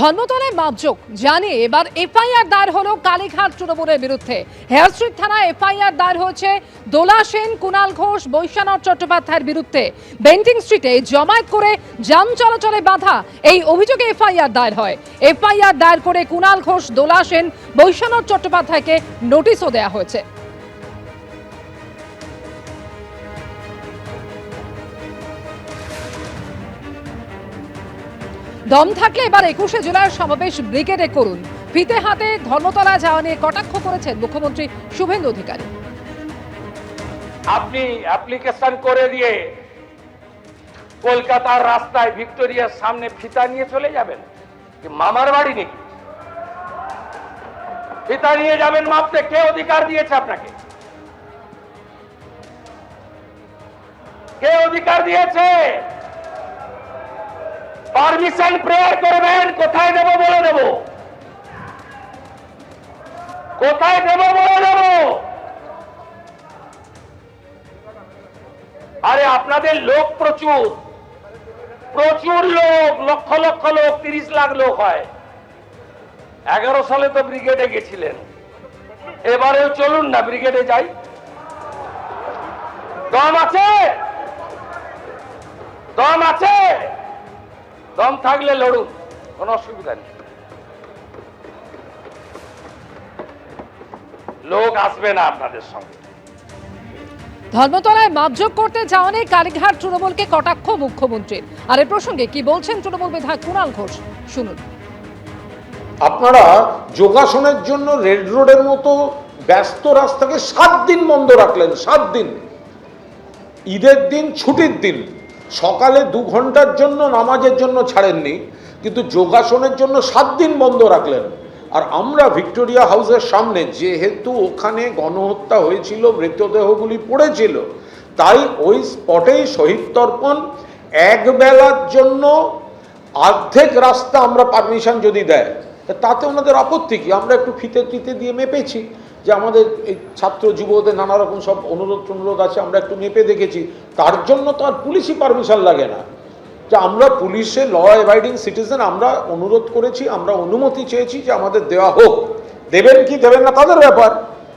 ধর্মতলায় মাপজোক জানিয়ে এবার এফআইআর দায়ের হলো কালীঘাট তৃণমূলের বিরুদ্ধে। হেয়ার স্ট্রিট থানায় এফআইআর দায়ের হয়েছে দোলা সেন, কুণাল ঘোষ, বৈশ্বনাথ চট্টোপাধ্যায়ের বিরুদ্ধে। বেন্টিং স্ট্রিটে জমায়েত করে যান চলাচলে বাধা, এই অভিযোগে এফআইআর দায়ের হয়। এফআইআর দায়ের করে কুণাল ঘোষ, দোলা সেন, বৈশ্বনাথ চট্টোপাধ্যায়কে নোটিশও দেওয়া হয়েছে। দম থাকলে এবার 21শে জুলাইয়ের সমাবেশ ব্রিগেডে করুন। ফিতে হাতে ধর্মতলায় যাওয়া নিয়ে কটাক্ষ করেছেন মুখ্যমন্ত্রী শুভেন্দু অধিকারী। আপনি অ্যাপ্লিকেশন করে দিয়ে কলকাতার রাস্তায় ভিক্টোরিয়ার সামনে ফিতা নিয়ে চলে যাবেন? কি মামার বাড়ি নাকি? ফিতা নিয়ে যাবেন মাপতে? কে অধিকার দিয়েছে আপনাকে? কে অধিকার দিয়েছে? পারমিশন প্রেয়ার করবেন, কোথায় দেব বলে দেব, কোথায় দেব বলে দেব। আরে আপনাদের লোক প্রচুর প্রচুর লোক, লক্ষ লক্ষ লোক, 30 লাখ লোক হয়। 11 সালে তো ব্রিগেডে গেছিলেন, এবারেও চলুন না ব্রিগেডে যাই। দম আছে? দম আছে? দম থাকলে লড়ুন, কোনো অসুবিধা নেই। লোক আসবে না আপনাদের সঙ্গে। ধর্মতলায় মাপজোক করতে যাওয়া নিয়ে কালীঘাট তৃণমূলকে কটাক্ষ মুখ্যমন্ত্রীর। আর এই প্রসঙ্গে কি বলছেন তৃণমূল বিধায়ক কুণাল ঘোষ, শুনুন। আপনারা যোগাসনের জন্য রেড রোডের মতো ব্যস্ত রাস্তাকে 7 দিন বন্ধ রাখলেন। 7 দিন, ঈদের দিন, ছুটির দিন, সকালে 2 ঘন্টার জন্য নামাজের জন্য ছাড়েননি, কিন্তু যোগাসনের জন্য 7 দিন বন্ধ রাখলেন। আর আমরা ভিক্টোরিয়া হাউসের সামনে, যেহেতু ওখানে গণহত্যা হয়েছিল, মৃতদেহগুলি পড়েছিল, তাই ওই স্পটেই শহীদ তর্পণ, এক বেলার জন্য অর্ধেক রাস্তা আমরা পারমিশন যদি দেয়, তাতে ওনাদের আপত্তি কি? আমরা একটু ফিতে ফিতে দিয়ে মেপেছি, যে আমাদের এই ছাত্র যুবদের নানা রকম সব অনুরোধ আছে, আমরা একটু মেপে দেখেছি। তার জন্য তো আর পুলিশই পারমিশন লাগে না। যে আমরা পুলিশে ল অ্যাবাইডিং সিটিজেন, আমরা অনুরোধ করেছি, আমরা অনুমতি চেয়েছি যে আমাদের দেওয়া হোক। দেবেন কি দেবেন না তাদের ব্যাপার।